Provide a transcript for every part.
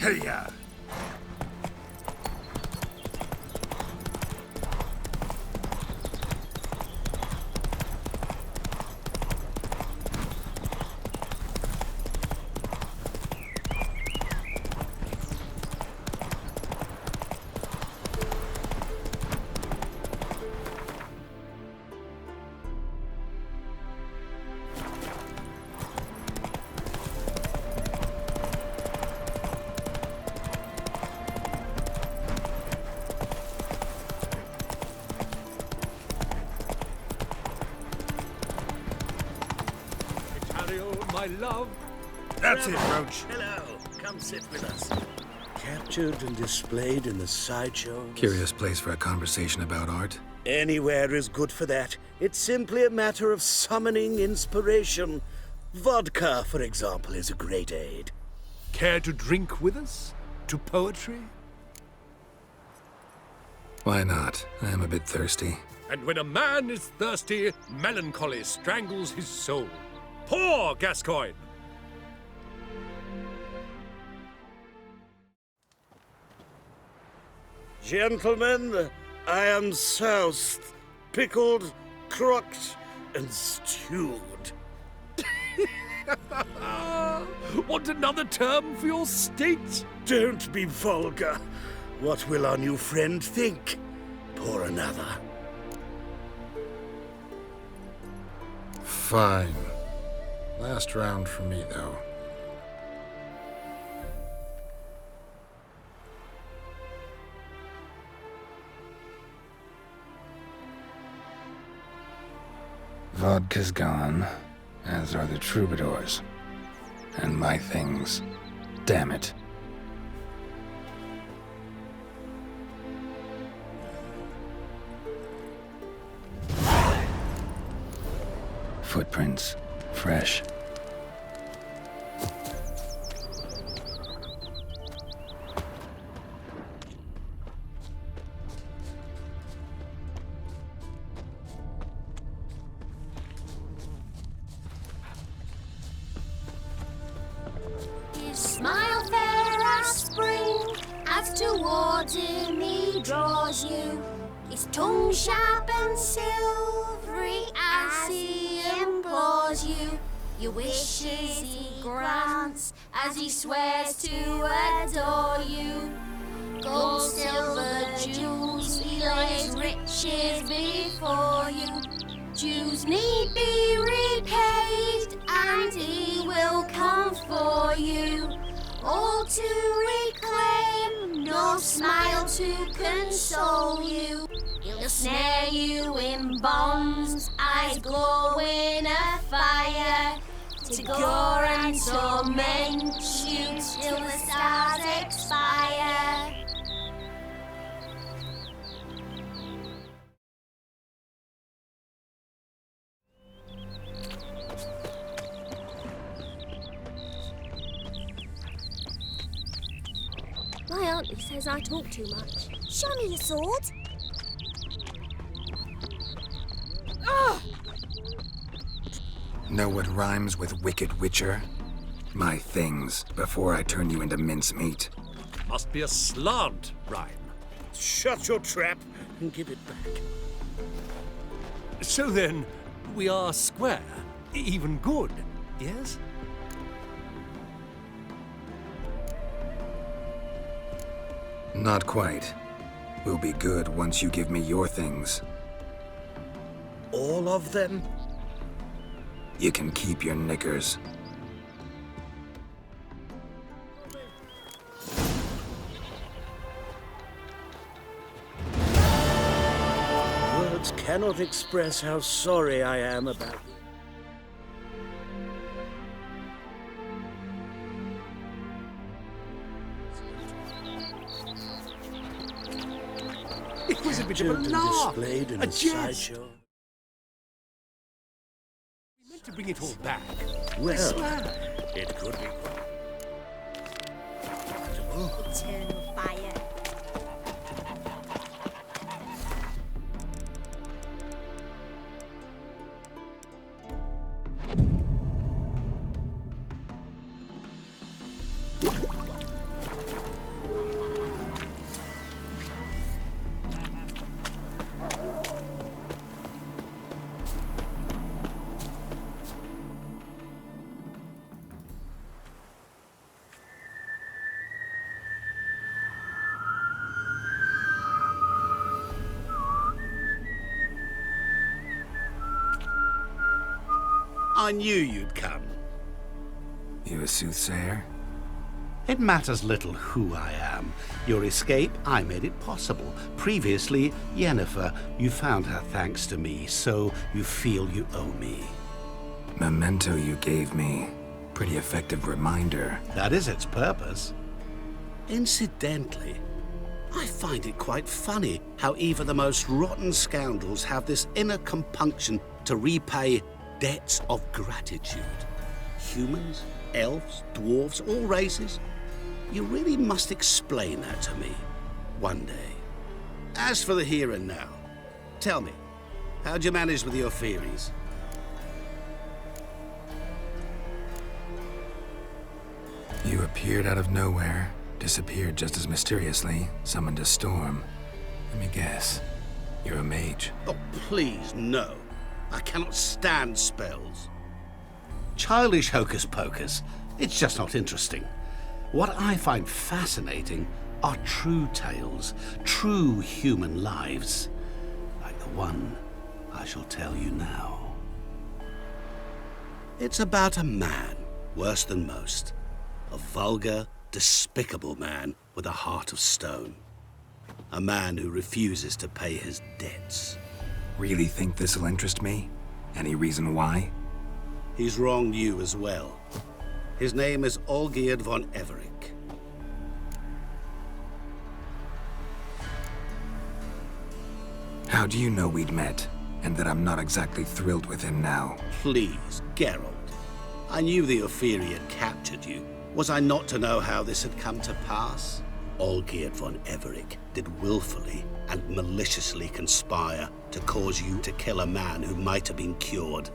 Hey-ya! My love. That's it, Roach. Hello. Come sit with us. Captured and displayed in the sideshow. Curious place for a conversation about art. Anywhere is good for that. It's simply a matter of summoning inspiration. Vodka, for example, is a great aid. Care to drink with us? To poetry? Why not? I am a bit thirsty. And when a man is thirsty, melancholy strangles his soul. Pour, Gascoigne! Gentlemen, I am soused, pickled, crocked, and stewed. Want another term for your state? Don't be vulgar. What will our new friend think? Pour another. Fine. Last round for me, though. Vodka's gone, as are the troubadours. And my things. Damn it. Footprints. Fresh. His smile fair as spring, as towards him he draws you. His tongue sharp and silvery as he implores you. Your wishes he grants as he swears to adore you. Gold, silver, jewels, he lays riches before you. Dues need be repaid, and he will come for you. All to reclaim, no smile to console you. He'll snare you in bonds, eyes glow in a fire, to gore and torment you till the stars expire. My auntie says I talk too much. Show me your sword. Know what rhymes with Wicked Witcher? My things, before I turn you into mincemeat. Must be a slant rhyme. Shut your trap and give it back. So then, we are square, even good, yes? Not quite. We'll be good once you give me your things. All of them? You can keep your knickers. Words cannot express how sorry I am about it. It was a bit of a And laugh, displayed in a a jest. sideshow. We meant to bring it all back. I Well, swear. it could be. Eternal fire. I knew you'd come. You a soothsayer? It matters little who I am. Your escape, I made it possible. Previously, Yennefer, you found her thanks to me, so you feel you owe me. Memento you gave me. Pretty effective reminder. That is its purpose. Incidentally, I find it quite funny how even the most rotten scoundrels have this inner compunction to repay debts of gratitude. Humans, elves, dwarves, all races. You really must explain that to me one day. As for the here and now, tell me, how'd you manage with your theories? You appeared out of nowhere, disappeared just as mysteriously, summoned a storm. Let me guess. You're a mage. Oh, please, no. I cannot stand spells. Childish hocus pocus. It's just not interesting. What I find fascinating are true tales, true human lives, like the one I shall tell you now. It's about a man, worse than most. A vulgar, despicable man with a heart of stone. A man who refuses to pay his debts. Really think this'll interest me? Any reason why? He's wronged you as well. His name is Olgierd von Everec. How do you know we'd met, and that I'm not exactly thrilled with him now? Please, Geralt. I knew the Ophiri had captured you. Was I not to know how this had come to pass? Olgierd von Everec did willfully and maliciously conspire to cause you to kill a man who might have been cured.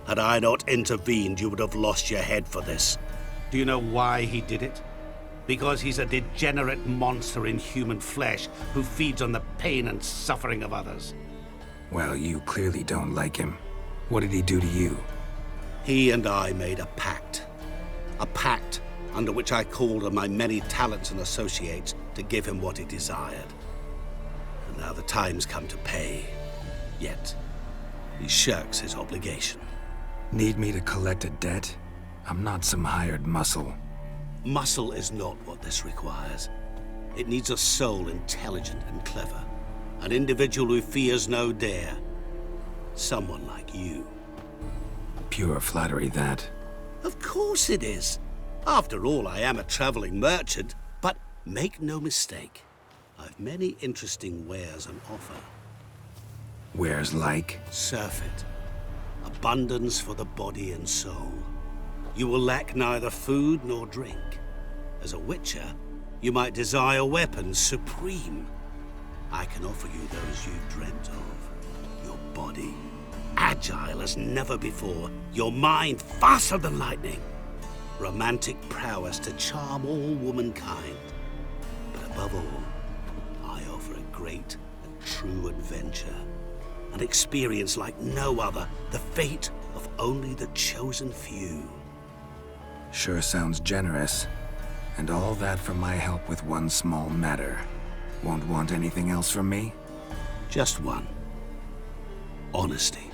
Had I not intervened, you would have lost your head for this. Do you know why he did it? Because he's a degenerate monster in human flesh who feeds on the pain and suffering of others. Well, you clearly don't like him. What did he do to you? He and I made a pact. A pact under which I called on my many talents and associates to give him what he desired. And now the time's come to pay. Yet, he shirks his obligation. Need me to collect a debt? I'm not some hired muscle. Muscle is not what this requires. It needs a soul intelligent and clever. An individual who fears no dare. Someone like you. Pure flattery, that. Of course it is. After all, I am a traveling merchant. But make no mistake, I've many interesting wares on offer. Wares like? Surfeit. Abundance for the body and soul. You will lack neither food nor drink. As a witcher, you might desire weapons supreme. I can offer you those you've dreamt of. Your body, agile as never before. Your mind, faster than lightning. Romantic prowess to charm all womankind. But above all, I offer a great and true adventure. An experience like no other, the fate of only the chosen few. Sure sounds generous. And all that for my help with one small matter. Won't want anything else from me? Just one. Honesty.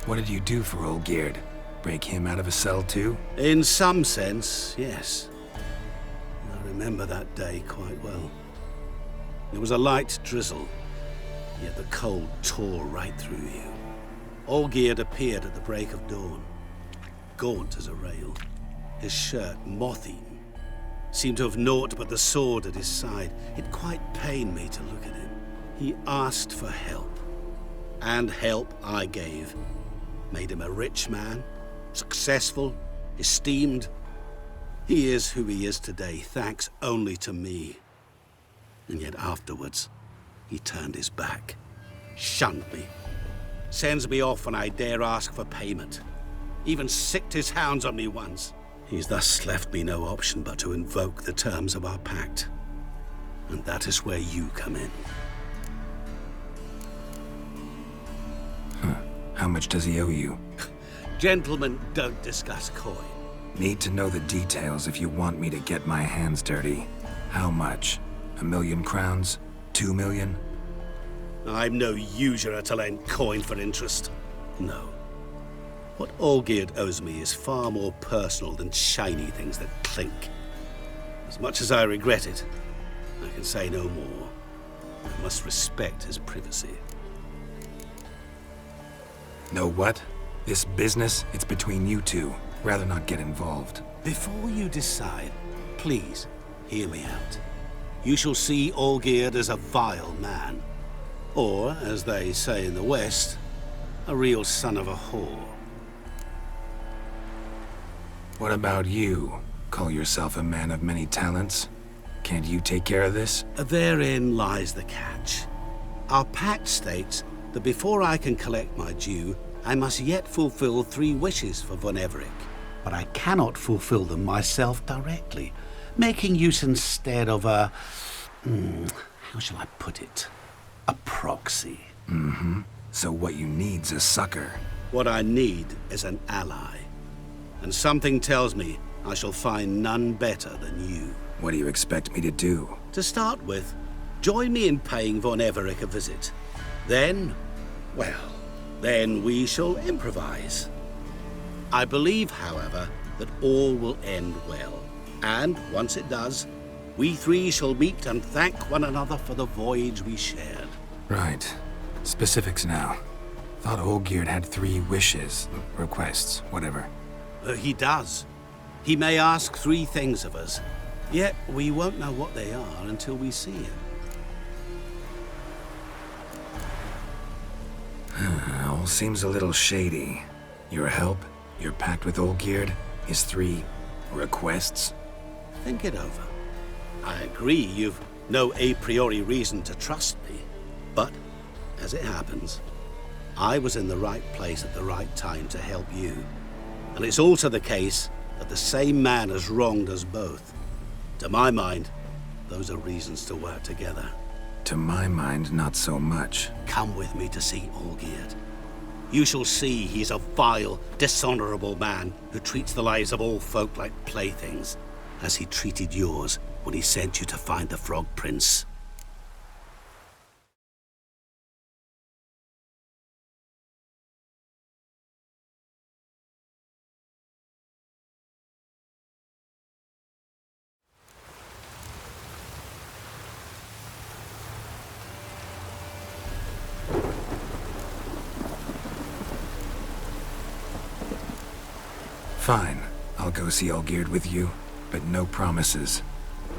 What did you do for Olgierd? Break him out of a cell too? In some sense, yes. I remember that day quite well. It was a light drizzle, yet the cold tore right through you. Olgierd appeared at the break of dawn, gaunt as a rail, his shirt moth-eaten. Seemed to have naught but the sword at his side. It quite pained me to look at him. He asked for help, and help I gave. Made him a rich man, successful, esteemed. He is who he is today, thanks only to me. And yet afterwards, he turned his back, shunned me, sends me off when I dare ask for payment. Even sicked his hounds on me once. He's thus left me no option but to invoke the terms of our pact. And that is where you come in. How much does he owe you? Gentlemen don't discuss coin. Need to know the details if you want me to get my hands dirty. How much? 1 million crowns? 2 million? I'm no usurer to lend coin for interest. No. What Olgierd owes me is far more personal than shiny things that clink. As much as I regret it, I can say no more. I must respect his privacy. Know what? This business, it's between you two. Rather not get involved. Before you decide, please hear me out. You shall see Olgierd as a vile man. Or, as they say in the West, a real son of a whore. What about you? Call yourself a man of many talents? Can't you take care of this? Therein lies the catch. Our pact states that before I can collect my due, I must yet fulfill 3 wishes for Von Everec. But I cannot fulfill them myself directly, making use instead of a... how shall I put it? A proxy. So what you need's a sucker. What I need is an ally. And something tells me I shall find none better than you. What do you expect me to do? To start with, join me in paying Von Everec a visit. Then, well, then we shall improvise. I believe, however, that all will end well. And once it does, we 3 shall meet and thank one another for the voyage we shared. Right. Specifics now. Thought Olgierd had 3 wishes, requests, whatever. He does. He may ask 3 things of us, yet we won't know what they are until we see him. All seems a little shady. Your help, your pact with Olgierd, his 3 requests. Think it over. I agree you've no a priori reason to trust me, but, as it happens, I was in the right place at the right time to help you. And it's also the case that the same man has wronged us both. To my mind, those are reasons to work together. To my mind, not so much. Come with me to see Olgierd. You shall see he's a vile, dishonorable man who treats the lives of all folk like playthings, as he treated yours when he sent you to find the Frog Prince. Fine. I'll go see Olgierd with you, but no promises.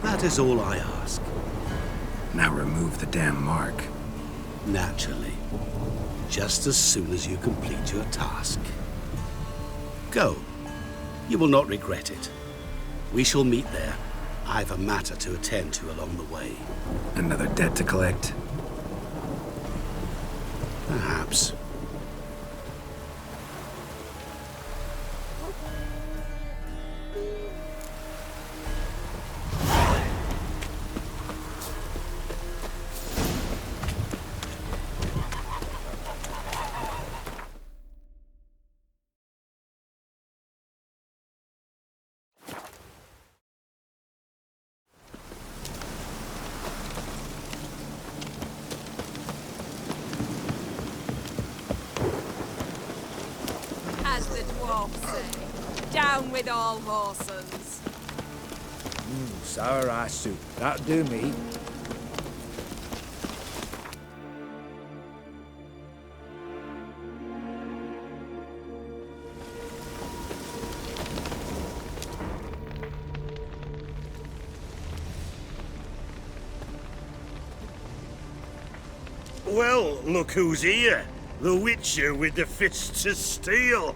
That is all I ask. Now remove the damn mark. Naturally. Just as soon as you complete your task. Go. You will not regret it. We shall meet there. I've a matter to attend to along the way. Another debt to collect? Perhaps. As the dwarfs say, down with all horses. Sour rice soup. That'll do me. Well, look who's here. The Witcher with the fists of steel.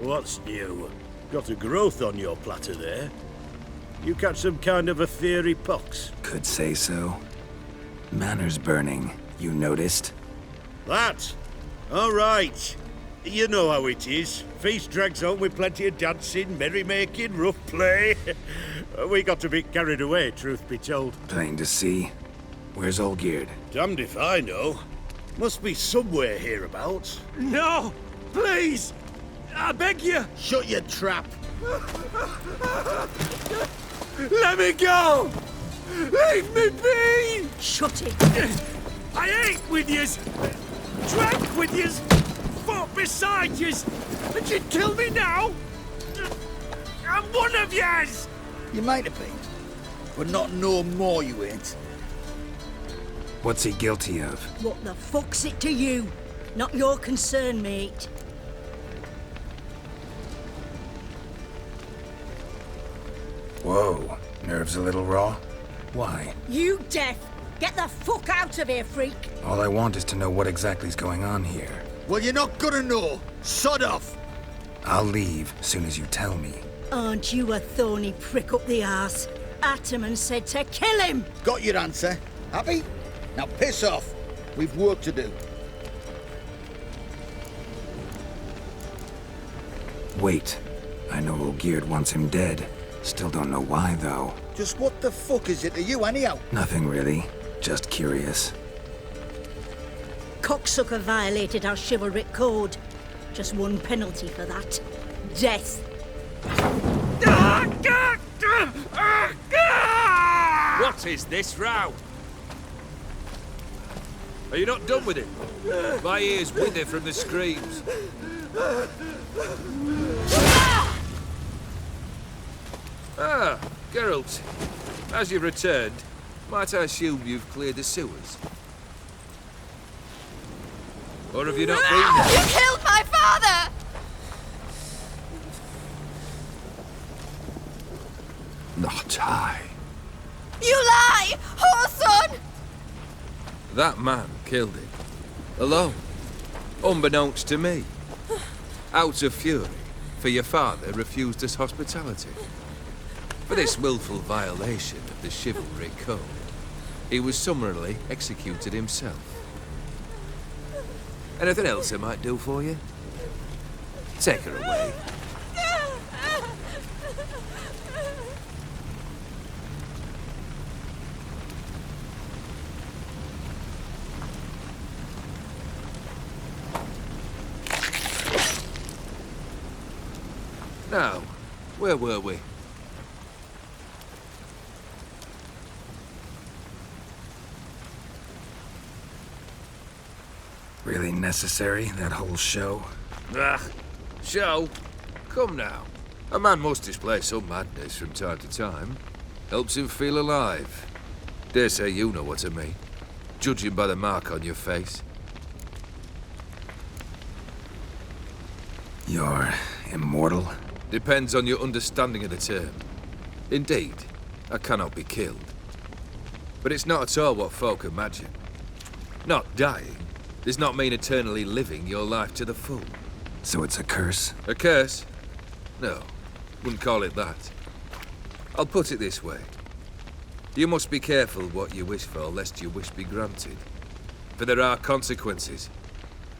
What's new? Got a growth on your platter there. You catch some kind of a fiery pox? Could say so. Manor's burning. You noticed? That? All right. You know how it is. Feast drags on with plenty of dancing, merrymaking, rough play. We got a bit carried away, truth be told. Plain to see. Where's Olgierd? Damned if I know. Must be somewhere hereabouts. No! Please! I beg you! Shut your trap. Let me go! Leave me be! Shut it! I ate with yous, drank with yous, fought beside yous, and you kill me now? I'm one of yous! You might have been, but not no more you ain't. What's he guilty of? What the fuck's it to you? Not your concern, mate. Whoa, nerves a little raw? Why? You deaf! Get the fuck out of here, freak! All I want is to know what exactly's going on here. Well, you're not gonna know. Sod off. I'll leave soon as you tell me. Aren't you a thorny prick up the arse? Ataman said to kill him! Got your answer. Happy? Now piss off. We've work to do. Wait. I know Olgierd wants him dead. Still don't know why, though. Just what the fuck is it to you, anyhow? Nothing really. Just curious. Cocksucker violated our chivalric code. Just one penalty for that. Death. What is this row? Are you not done with it? My ears wither from the screams. Ah, Geralt. As you've returned, might I assume you've cleared the sewers? Or have you not been there? You killed my father! Not I. You lie! Whoreson! That man killed him. Alone. Unbeknownst to me. Out of fury, for your father refused us hospitality. For this willful violation of the chivalry code, he was summarily executed himself. Anything else I might do for you? Take her away. Now, where were we? Really necessary, that whole show? Ah, show? Come now. A man must display some madness from time to time. Helps him feel alive. Dare say you know what I mean. Judging by the mark on your face. You're immortal? Depends on your understanding of the term. Indeed, I cannot be killed. But it's not at all what folk imagine. Not dying does not mean eternally living your life to the full. So it's a curse? A curse? No, wouldn't call it that. I'll put it this way. You must be careful what you wish for, lest your wish be granted. For there are consequences.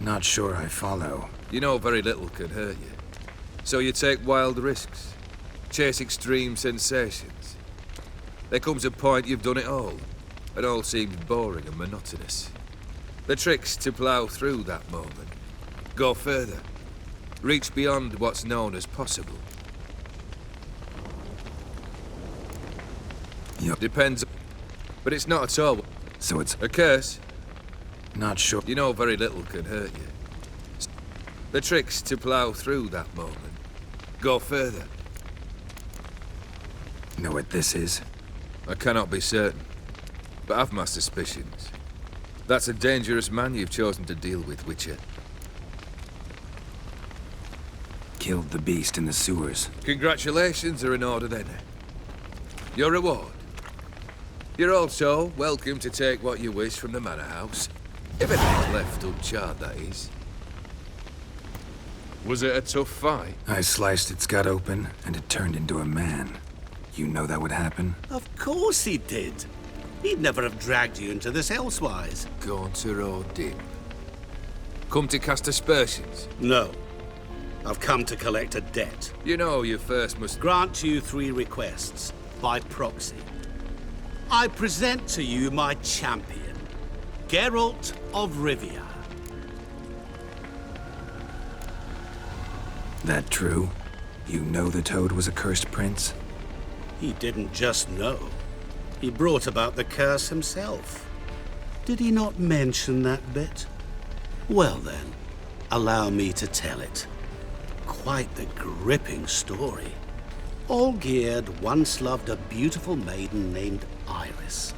Not sure I follow. You know very little can hurt you. So you take wild risks, chase extreme sensations. There comes a point you've done it all, and all seems boring and monotonous. The trick's to plough through that moment, go further, reach beyond what's known as possible. Depends, but it's not at all. So it's a curse? Not sure. You know very little can hurt you. The trick's to plough through that moment, go further. Know what this is? I cannot be certain, but I've my suspicions. That's a dangerous man you've chosen to deal with, Witcher. Killed the beast in the sewers. Congratulations are in order then. Your reward. You're also welcome to take what you wish from the manor house. If anything's left uncharred, that is. Was it a tough fight? I sliced its gut open, and it turned into a man. You know that would happen? Of course he did. He'd never have dragged you into this elsewise. Gaunter or Dim? Come to cast aspersions? No. I've come to collect a debt. You know you first must... Grant you 3 requests, by proxy. I present to you my champion, Geralt of Rivia. That true? You know the Toad was a cursed prince? He didn't just know. He brought about the curse himself. Did he not mention that bit? Well then, allow me to tell it. Quite the gripping story. Olgierd once loved a beautiful maiden named Iris.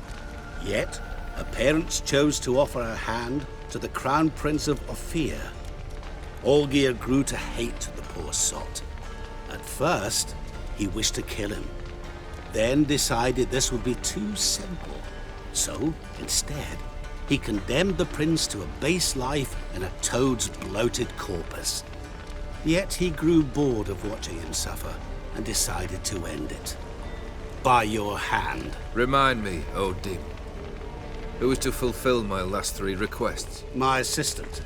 Yet, her parents chose to offer her hand to the Crown Prince of Ophir. Olgierd grew to hate the poor sot. At first, he wished to kill him, then decided this would be too simple. So, instead, he condemned the prince to a base life in a toad's bloated corpus. Yet he grew bored of watching him suffer and decided to end it. By your hand. Remind me, Odin. Who is to fulfill my last 3 requests? My assistant,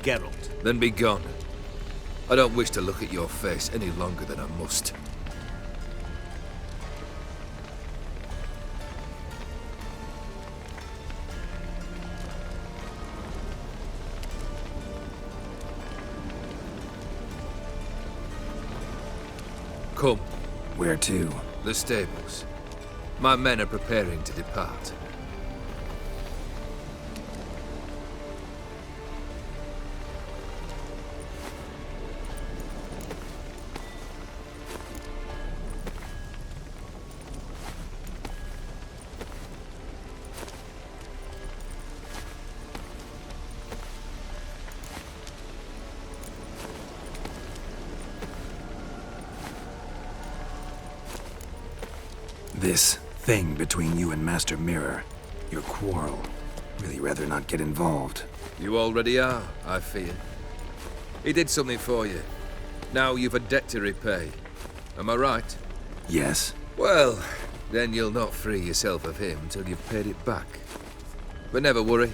Geralt. Then be gone. I don't wish to look at your face any longer than I must. Come. Where to? The stables. My men are preparing to depart. This thing between you and Master Mirror, your quarrel, really rather not get involved. You already are, I fear. He did something for you. Now you've a debt to repay. Am I right? Yes. Well, then you'll not free yourself of him till you've paid it back. But never worry.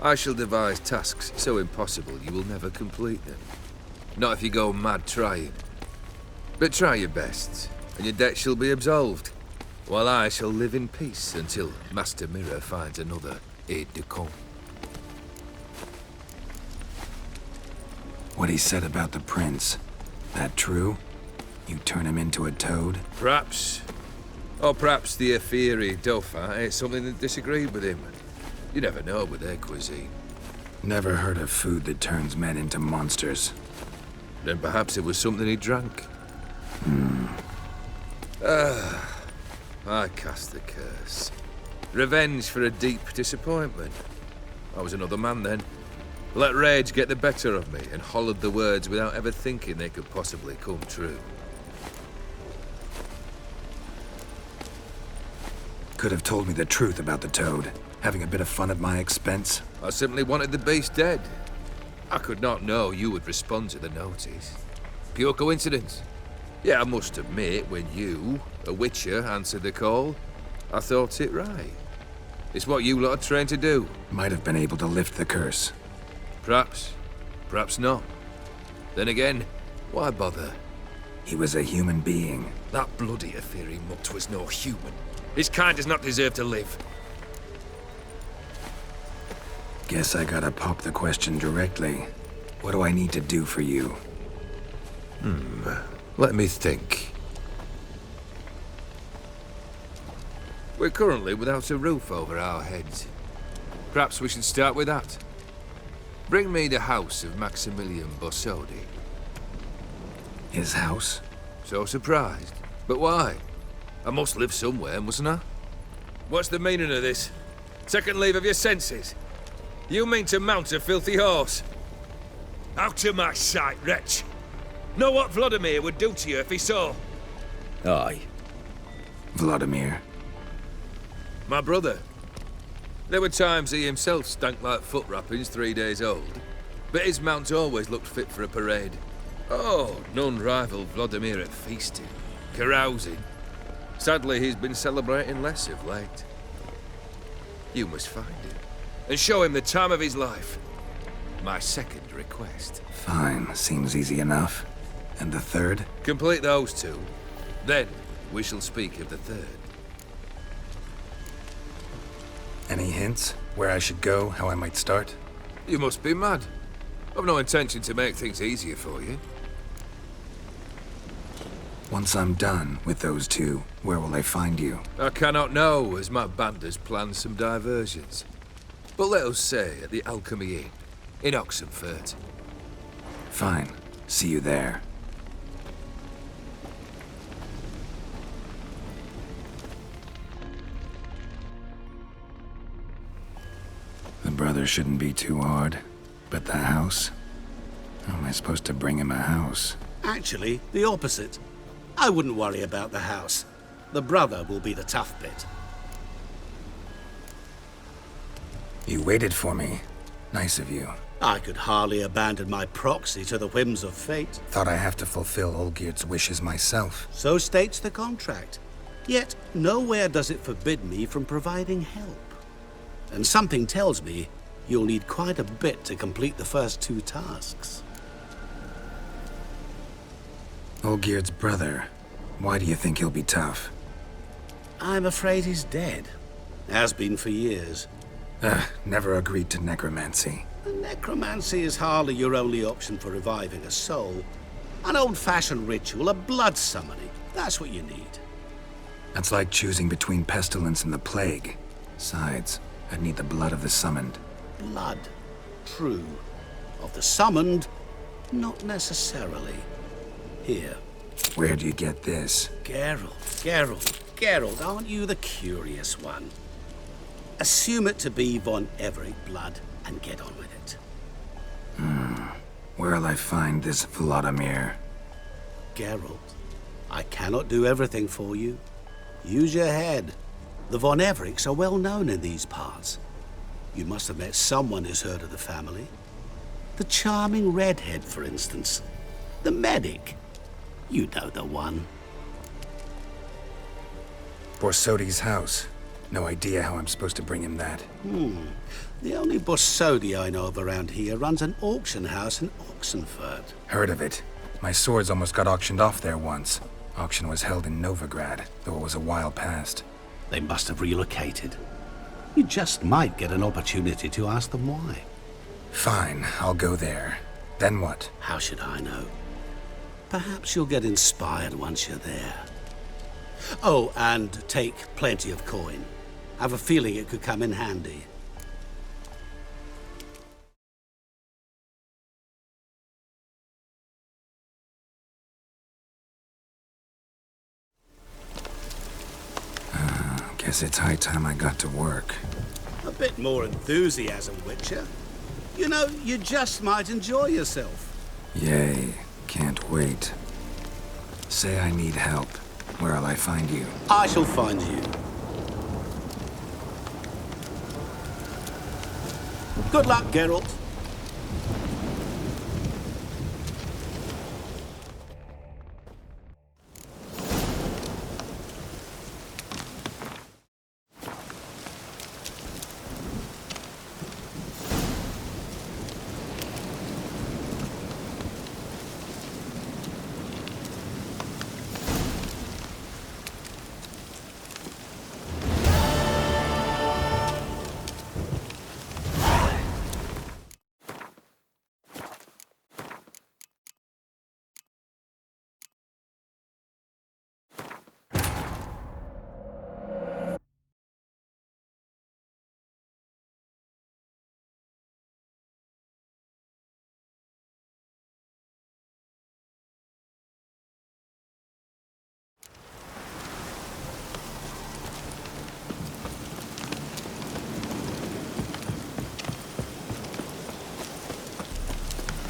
I shall devise tasks so impossible you will never complete them. Not if you go mad trying. But try your best, and your debt shall be absolved. While I shall live in peace until Master Mirror finds another aide-de-camp. What he said about the prince, that true? You turn him into a toad? Perhaps. Or perhaps the Ephiri Dauphin ate something that disagreed with him. You never know with their cuisine. Never heard of food that turns men into monsters. Then perhaps it was something he drank. I cast the curse. Revenge for a deep disappointment. I was another man then. Let rage get the better of me and hollered the words without ever thinking they could possibly come true. Could have told me the truth about the toad, having a bit of fun at my expense. I simply wanted the beast dead. I could not know you would respond to the notice. Pure coincidence. Yeah, I must admit, when you, a witcher, answered the call, I thought it right. It's what you lot are trained to do. Might have been able to lift the curse. Perhaps. Perhaps not. Then again, why bother? He was a human being. That bloody Ephiri mutt was no human. His kind does not deserve to live. Guess I gotta pop the question directly. What do I need to do for you? Let me think. We're currently without a roof over our heads. Perhaps we should start with that. Bring me the house of Maximilian Borsodi. His house? So surprised. But why? I must live somewhere, mustn't I? What's the meaning of this? Second leave of your senses? You mean to mount a filthy horse? Out of my sight, wretch! Know what Vladimir would do to you if he saw? Aye. Vladimir. My brother. There were times he himself stank like foot wrappings 3 days old, but his mount always looked fit for a parade. Oh, none rival Vladimir at feasting, carousing. Sadly, he's been celebrating less of late. You must find him, and show him the time of his life. My second request. Fine, seems easy enough. And the third? Complete those 2. Then, we shall speak of the third. Any hints? Where I should go, how I might start? You must be mad. I've no intention to make things easier for you. Once I'm done with those 2, where will I find you? I cannot know, as my band has planned some diversions. But let us say at the Alchemy Inn, in Oxenfurt. Fine. See you there. The brother shouldn't be too hard. But the house? How am I supposed to bring him a house? Actually, the opposite. I wouldn't worry about the house. The brother will be the tough bit. You waited for me. Nice of you. I could hardly abandon my proxy to the whims of fate. Thought I have to fulfill Olgierd's wishes myself. So states the contract. Yet, nowhere does it forbid me from providing help. And something tells me you'll need quite a bit to complete the first 2 tasks. Olgierd's brother. Why do you think he'll be tough? I'm afraid he's dead. Has been for years. Never agreed to necromancy. Necromancy is hardly your only option for reviving a soul. An old-fashioned ritual, a blood summoning. That's what you need. That's like choosing between pestilence and the plague. Besides, I'd need the blood of the summoned. Blood. True. Of the summoned, not necessarily. Here. Where'd you get this? Geralt, aren't you the curious one? Assume it to be von Everett blood and get on with it. Where'll I find this Vladimir? Geralt, I cannot do everything for you. Use your head. The von Evericks are well known in these parts. You must have met someone who's heard of the family. The charming redhead, for instance. The medic. You know the one. Borsodi's house. No idea how I'm supposed to bring him that. The only Borsodi I know of around here runs an auction house in Oxenfurt. Heard of it. My swords almost got auctioned off there once. Auction was held in Novigrad, though it was a while past. They must have relocated. You just might get an opportunity to ask them why. Fine, I'll go there. Then what? How should I know? Perhaps you'll get inspired once you're there. Oh, and take plenty of coin. Have a feeling it could come in handy. Guess it's high time I got to work. A bit more enthusiasm, Witcher. You know, you just might enjoy yourself. Yay, can't wait. Say I need help. Where'll I find you? I shall find you. Good luck, Geralt.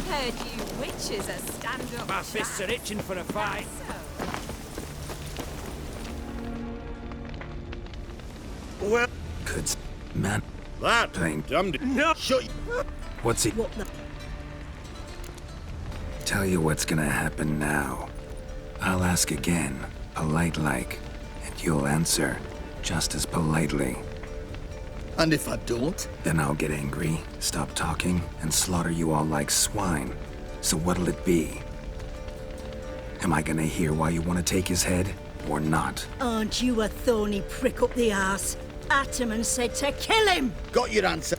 Heard you witches are stand-up. My fists are itching for a fight. Well, Good man. that Ain't- damned. No, shut. What's he? What the... Tell you what's gonna happen now. I'll ask again, polite like, and you'll answer just as politely. And if I don't? Then I'll get angry, stop talking, and slaughter you all like swine. So what'll it be? Am I gonna hear why you want to take his head, or not? Aren't you a thorny prick up the arse? Ataman said to kill him! Got your answer.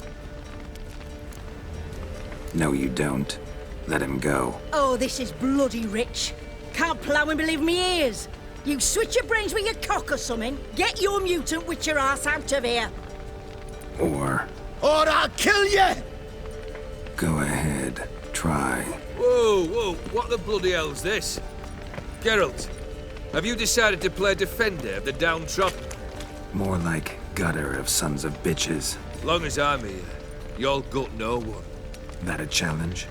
No, you don't. Let him go. Oh, this is bloody rich. Can't plough and believe me ears. You switch your brains with your cock or something. Get your mutant witcher ass out of here. Or or I'll kill you! Go ahead. Try. Whoa, what the bloody hell's this? Geralt, have you decided to play defender of the downtrodden? More like gutter of sons of bitches. Long as I'm here, you'll gut no one. That a challenge?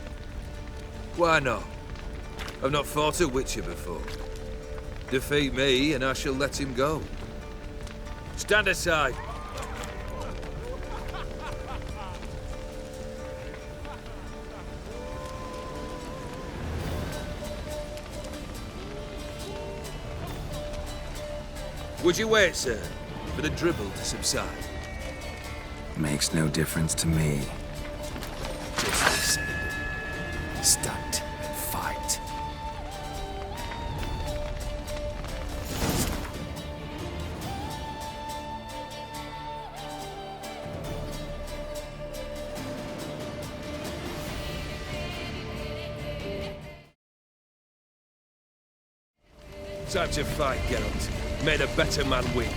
Why not? I've not fought a Witcher before. Defeat me and I shall let him go. Stand aside. Would you wait, sir, for the dribble to subside? Makes no difference to me. Just listen. Stunt. Fight. Time to fight, Geralt. May the better man win.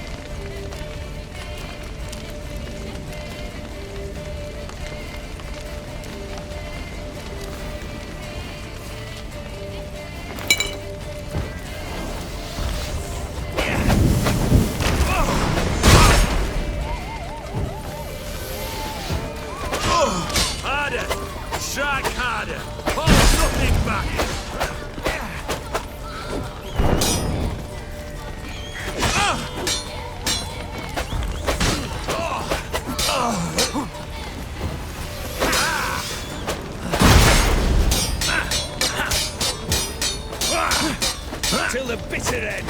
Harder! Strike harder! Hold nothing back! Till the bitter end!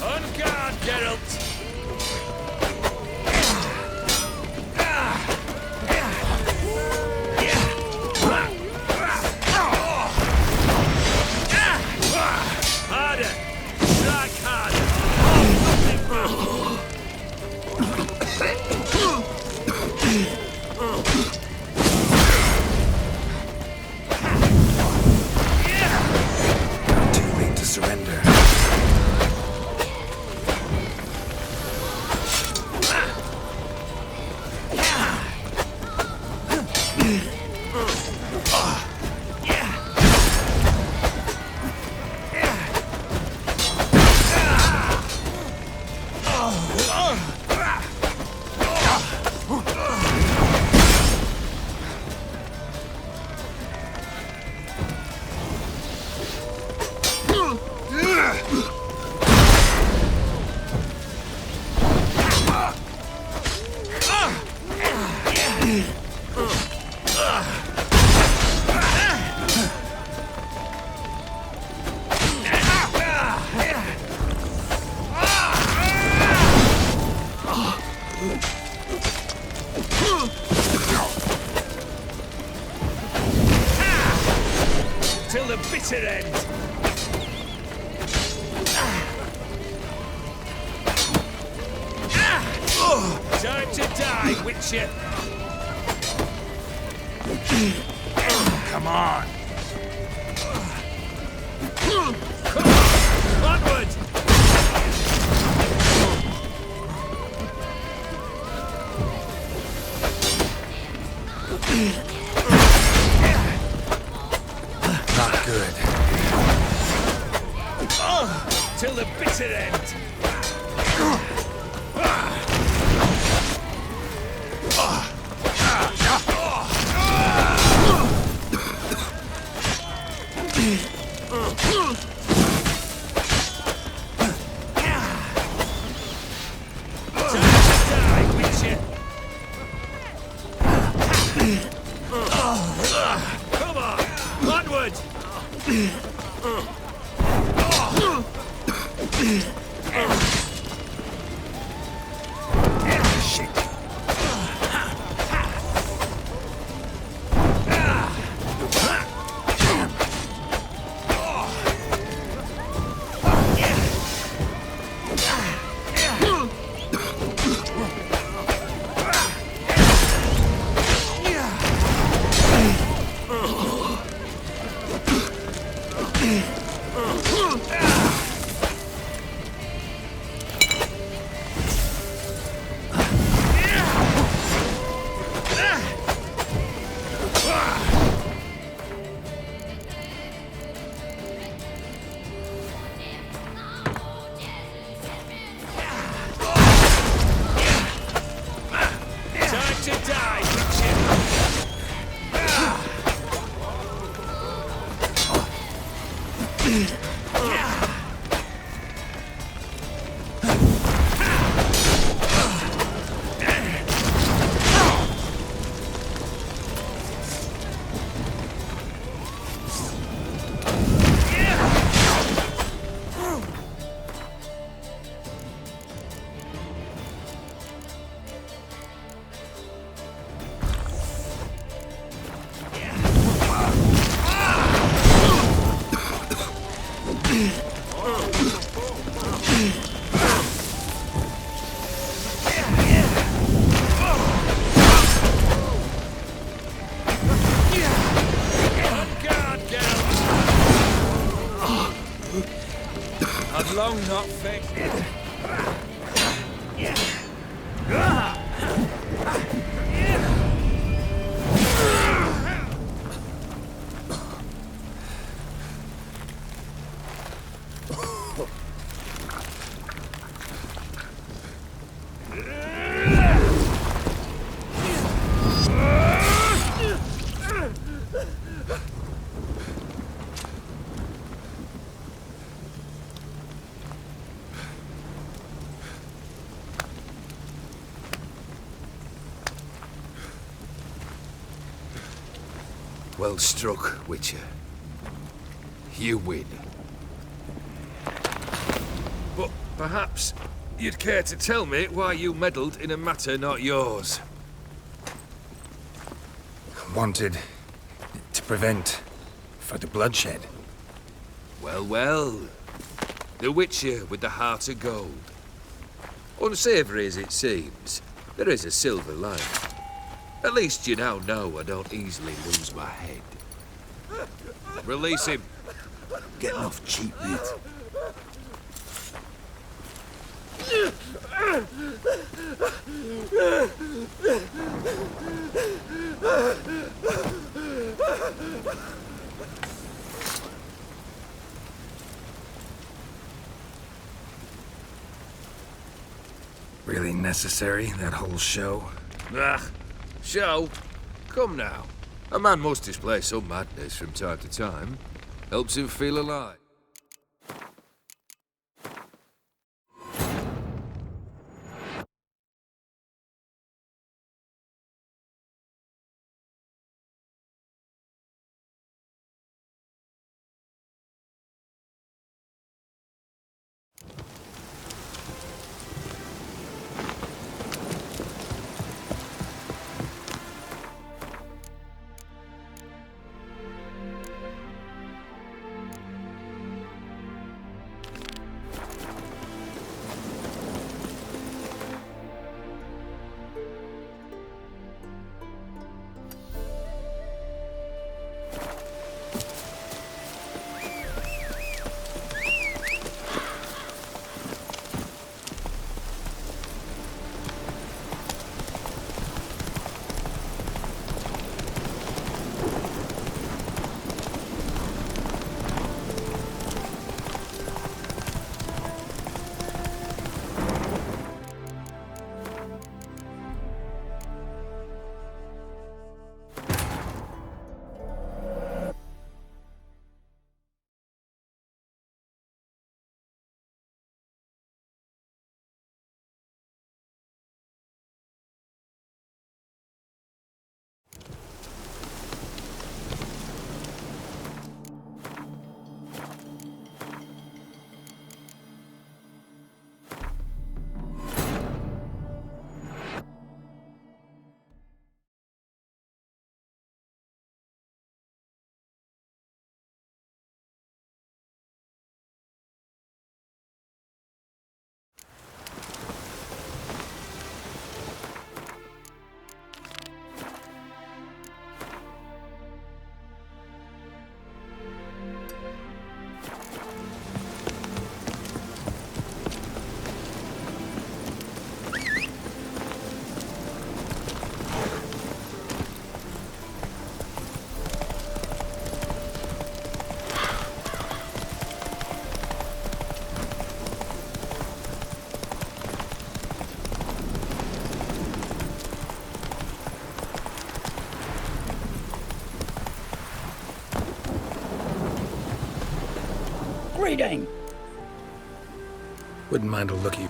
On guard, Geralt! Harder! Strike harder! Hold Not too late to surrender. till the bitter end! Time to die, Witcher! Come on. Onward! Not good. Till the bitter end! Come on! Onward! Shit. I've long not faced it. Well struck, Witcher. You win. But perhaps you'd care to tell me why you meddled in a matter not yours. Wanted to prevent further bloodshed. Well, well. The Witcher with the heart of gold. Unsavoury as it seems, there is a silver lining. At least you now know I don't easily lose my head. Release him. Getting off cheap, mate. Really necessary, that whole show? Ah, show? Come now. A man must display some madness from time to time. Helps him feel alive. Greeting! Wouldn't mind a looky.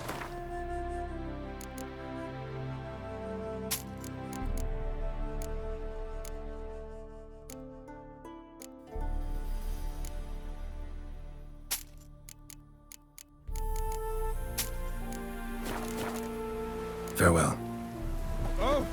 Farewell. Oh!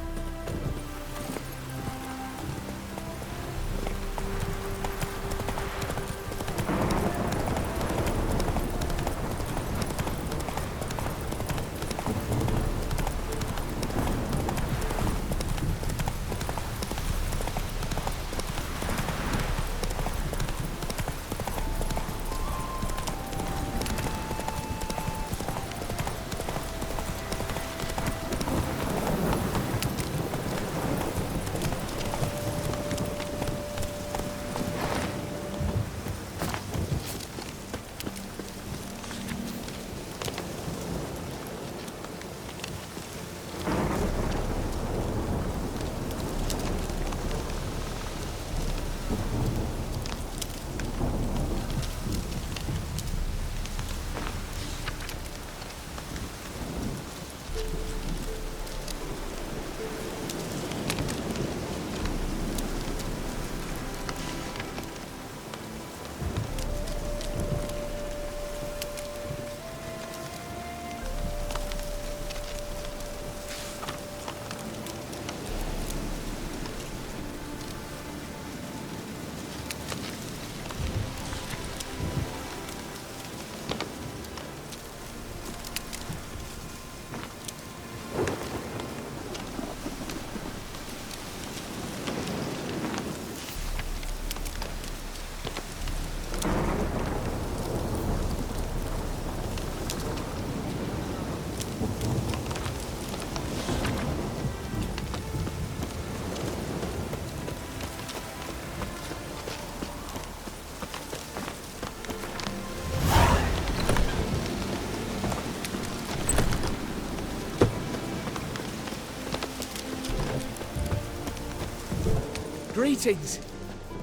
Greetings.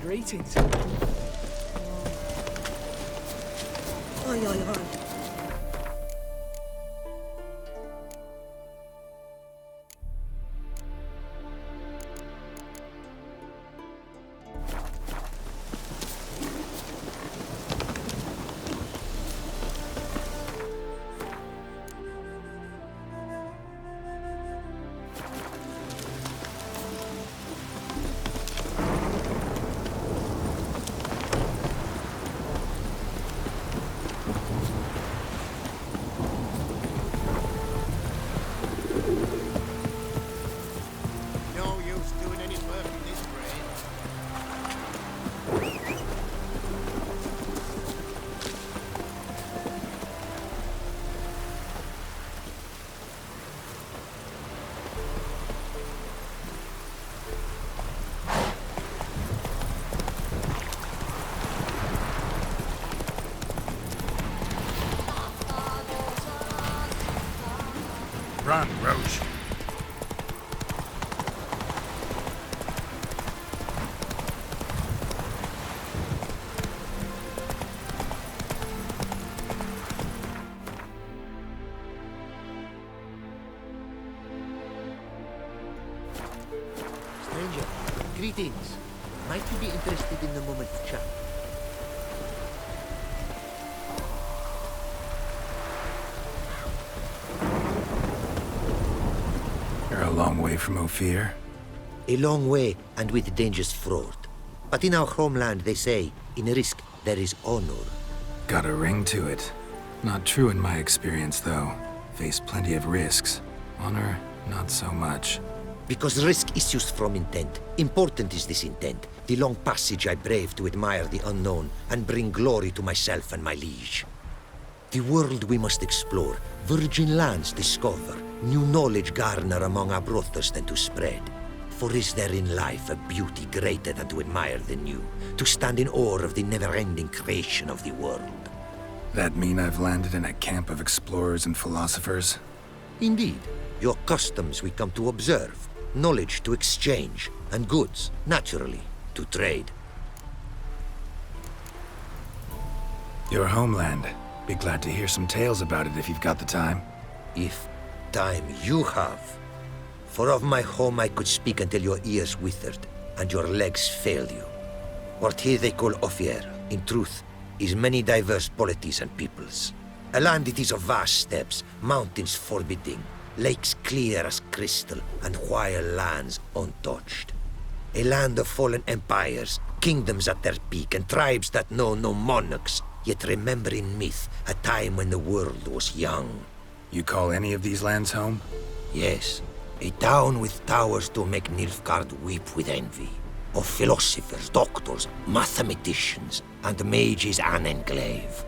Greetings. Oi, oi, oi. No use doing any work in this rain. Run, Roach. Stranger, greetings. Might you be interested in a moment to chat? You're a long way from Ophir. A long way, and with dangers fraught. But in our homeland, they say, in risk there is honor. Got a ring to it. Not true in my experience, though. Faced plenty of risks. Honor, not so much. Because risk issues from intent. Important is this intent. The long passage I brave to admire the unknown and bring glory to myself and my liege. The world we must explore, virgin lands discover, new knowledge garner among our brothers than to spread. For is there in life a beauty greater than to admire the new, to stand in awe of the never-ending creation of the world? That mean I've landed in a camp of explorers and philosophers? Indeed. Your customs we come to observe, knowledge to exchange, and goods, naturally, to trade. Your homeland. Be glad to hear some tales about it if you've got the time. If time you have. For of my home I could speak until your ears withered, and your legs failed you. What here they call Ophir, in truth, is many diverse polities and peoples. A land it is of vast steppes, mountains forbidding, lakes clear as crystal, and wild lands untouched. A land of fallen empires, kingdoms at their peak, and tribes that know no monarchs, yet remember in myth a time when the world was young. You call any of these lands home? Yes, a town with towers to make Nilfgaard weep with envy. Of philosophers, doctors, mathematicians, and mages an enclave.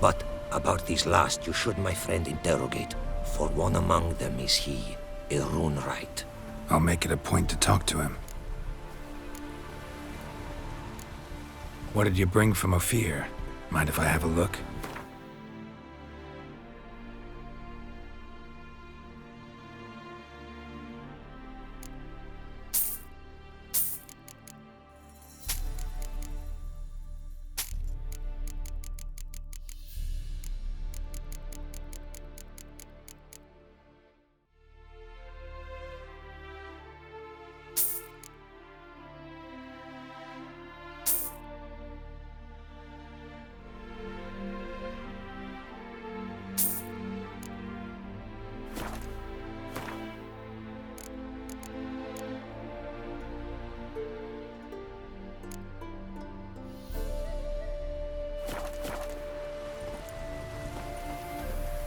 But about these last you should, my friend, interrogate, for one among them is he, a Runewright. I'll make it a point to talk to him. What did you bring from Ophir? Mind if I have a look?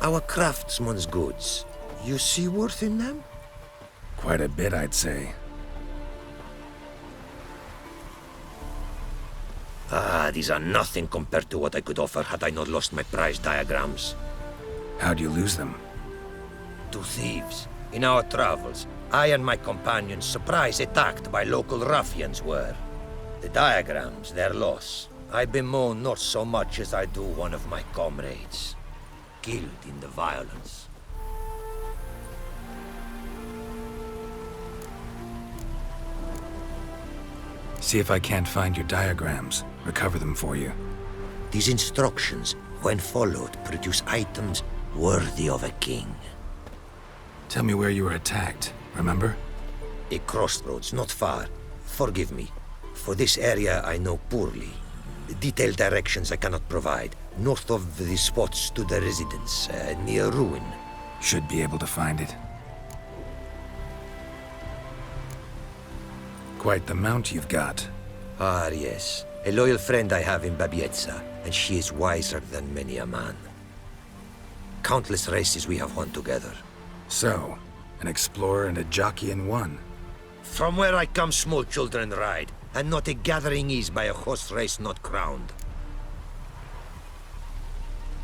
Our craftsman's goods. You see worth in them? Quite a bit, I'd say. These are nothing compared to what I could offer had I not lost my prize diagrams. How'd you lose them? To thieves. In our travels, I and my companions surprise attacked by local ruffians were. The diagrams, their loss. I bemoan not so much as I do one of my comrades. Killed in the violence. See if I can't find your diagrams. Recover them for you. These instructions, when followed, produce items worthy of a king. Tell me where you were attacked, remember? A crossroads, not far. Forgive me. For this area I know poorly. Detailed directions I cannot provide. North of the spot stood a residence, near ruin. Should be able to find it. Quite the mount you've got. Ah, yes. A loyal friend I have in Babietza, and she is wiser than many a man. Countless races we have won together. So, an explorer and a jockey in one. From where I come, small children ride, and not a gathering is by a horse race not crowned.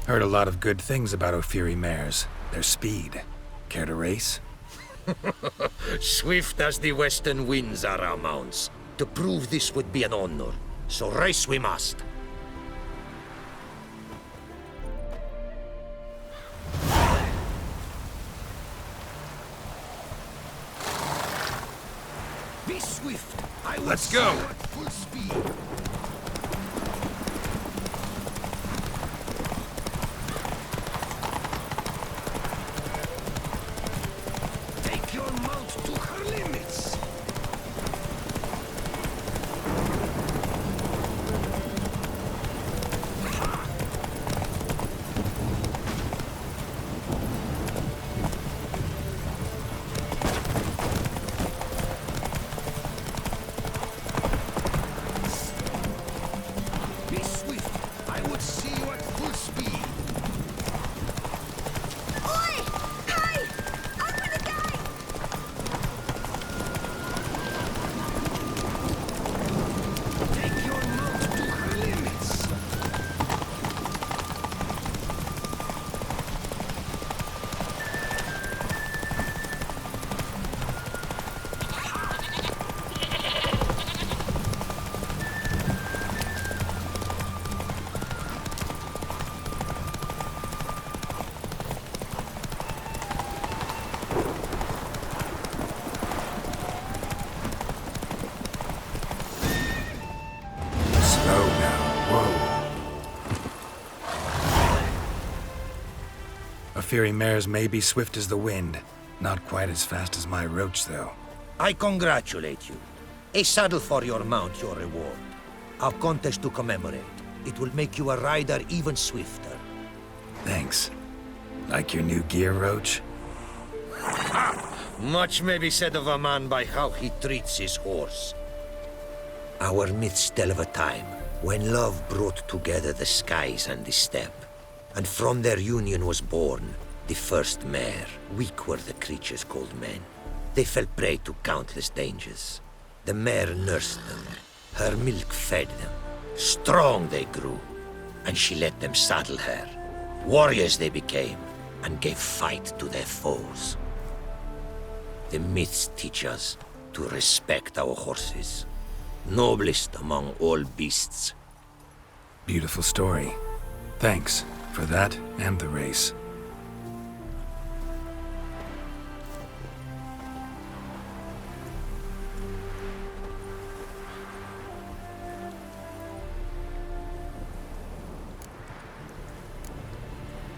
Heard a lot of good things about Ophiri mares. Their speed. Care to race? Swift as the western winds are our mounts. To prove this would be an honor. So race we must. Be swift. Let's go. At full speed. Take your mount to her limits. Ofiri mares may be swift as the wind. Not quite as fast as my roach, though. I congratulate you. A saddle for your mount, your reward. A contest to commemorate. It will make you a rider even swifter. Thanks. Like your new gear, Roach? Much may be said of a man by how he treats his horse. Our myths tell of a time when love brought together the skies and the steppe. And from their union was born the first mare. Weak were the creatures called men. They fell prey to countless dangers. The mare nursed them. Her milk fed them. Strong they grew. And she let them saddle her. Warriors they became, and gave fight to their foes. The myths teach us to respect our horses. Noblest among all beasts. Beautiful story. Thanks for that and the race.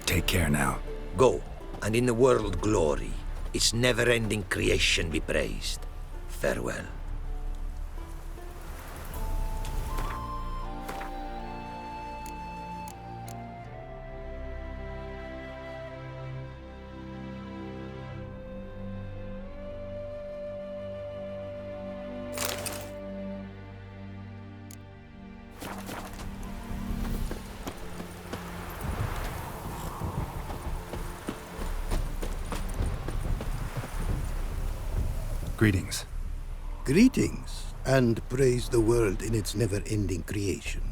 Take care now. Go, and in the world glory, its never-ending creation be praised. Farewell. Greetings. Greetings, and praise the world in its never-ending creation.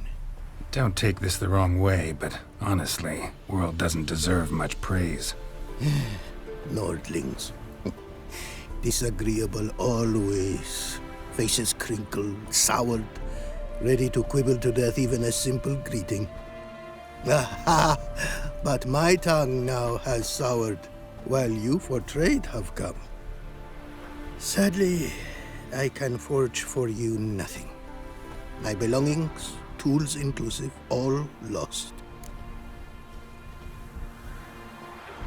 Don't take this the wrong way, but honestly, world doesn't deserve much praise. Nordlings. Disagreeable always. Faces crinkled, soured, ready to quibble to death even a simple greeting. Aha! But my tongue now has soured, while you for trade have come. Sadly, I can forge for you nothing. My belongings, tools inclusive, all lost.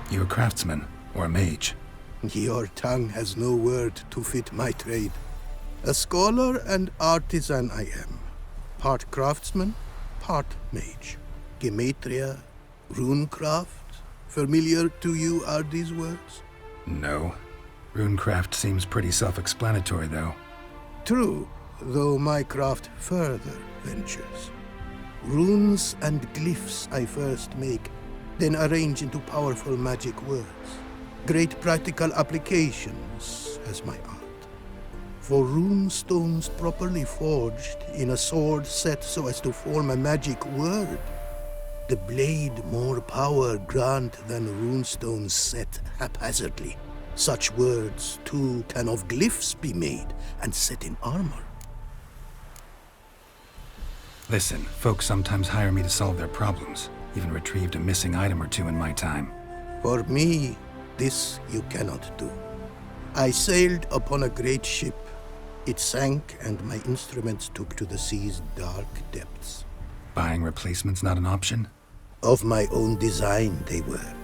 You a craftsman or a mage? Your tongue has no word to fit my trade. A scholar and artisan I am. Part craftsman, part mage. Gematria, runecraft. Familiar to you are these words? No. Runecraft seems pretty self-explanatory, though. True, though my craft further ventures. Runes and glyphs I first make, then arrange into powerful magic words. Great practical applications as my art. For rune stones properly forged in a sword set so as to form a magic word, the blade more power grant than runestones set haphazardly. Such words, too, can of glyphs be made and set in armor. Listen, folks sometimes hire me to solve their problems. Even retrieved a missing item or two in my time. For me, this you cannot do. I sailed upon a great ship. It sank, and my instruments took to the sea's dark depths. Buying replacements not an option? Of my own design they were,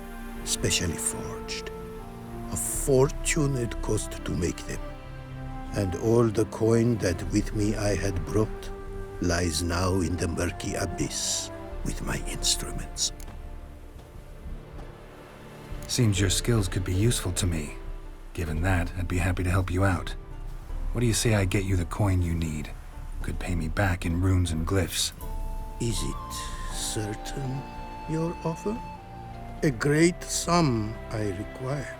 specially forged. A fortune it cost to make them. And all the coin that with me I had brought lies now in the murky abyss with my instruments. Seems your skills could be useful to me. Given that, I'd be happy to help you out. What do you say I get you the coin you need? Could pay me back in runes and glyphs. Is it certain, your offer? A great sum I require.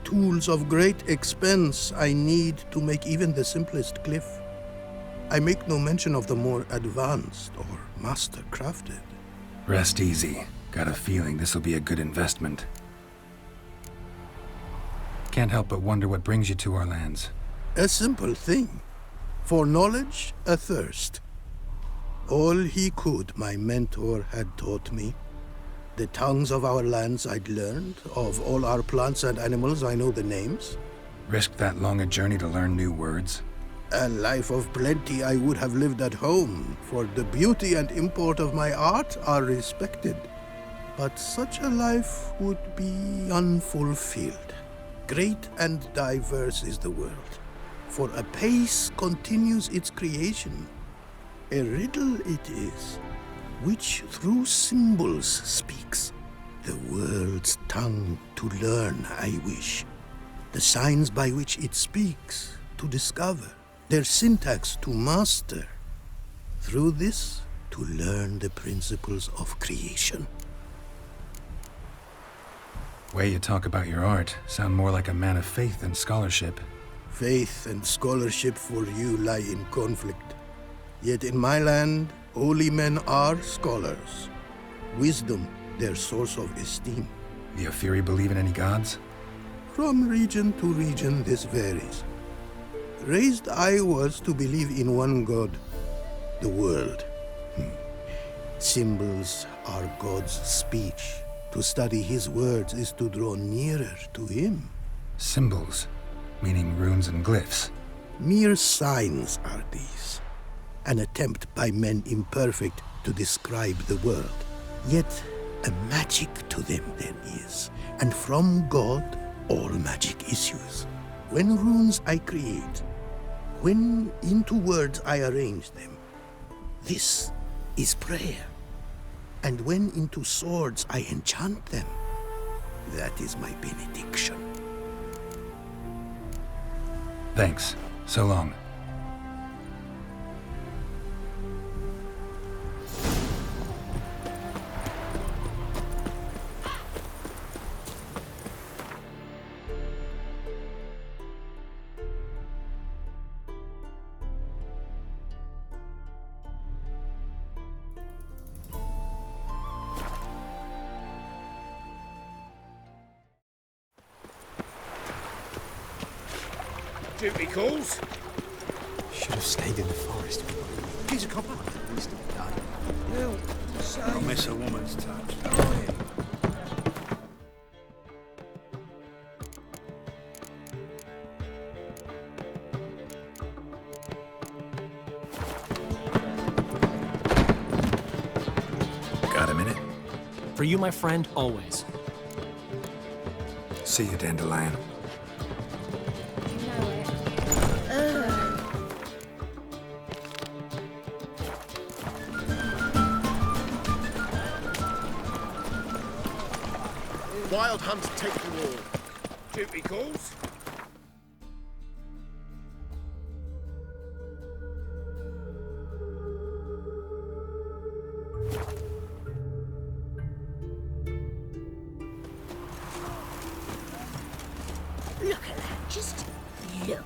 Tools of great expense I need to make even the simplest glyph. I make no mention of the more advanced or master-crafted. Rest easy. Got a feeling this'll be a good investment. Can't help but wonder what brings you to our lands. A simple thing. For knowledge, a thirst. All he could, my mentor had taught me. The tongues of our lands I'd learned. Of all our plants and animals, I know the names. Risked that long a journey to learn new words? A life of plenty I would have lived at home, for the beauty and import of my art are respected. But such a life would be unfulfilled. Great and diverse is the world, for a pace continues its creation. A riddle it is, which through symbols speaks. The world's tongue to learn I wish, the signs by which it speaks to discover, their syntax to master. Through this, to learn the principles of creation. Way you talk about your art sound more like a man of faith than scholarship. Faith and scholarship for you lie in conflict. Yet in my land, holy men are scholars. Wisdom, their source of esteem. The Ophiri believe in any gods? From region to region, this varies. Raised I was to believe in one god, the world. Symbols are God's speech. To study his words is to draw nearer to him. Symbols, meaning runes and glyphs. Mere signs are these. An attempt by men imperfect to describe the world. Yet a magic to them there is, and from God all magic issues. When runes I create, when into words I arrange them, this is prayer. And when into swords I enchant them, that is my benediction. Thanks. So long. Duty calls. Should have stayed in the forest. He's a copper. He's still dying. Well, I'll miss a woman's touch. Got a minute? For you, my friend, always. See you, Dandelion. Wild Hunt take the wall. Duty calls. Look at that, just look.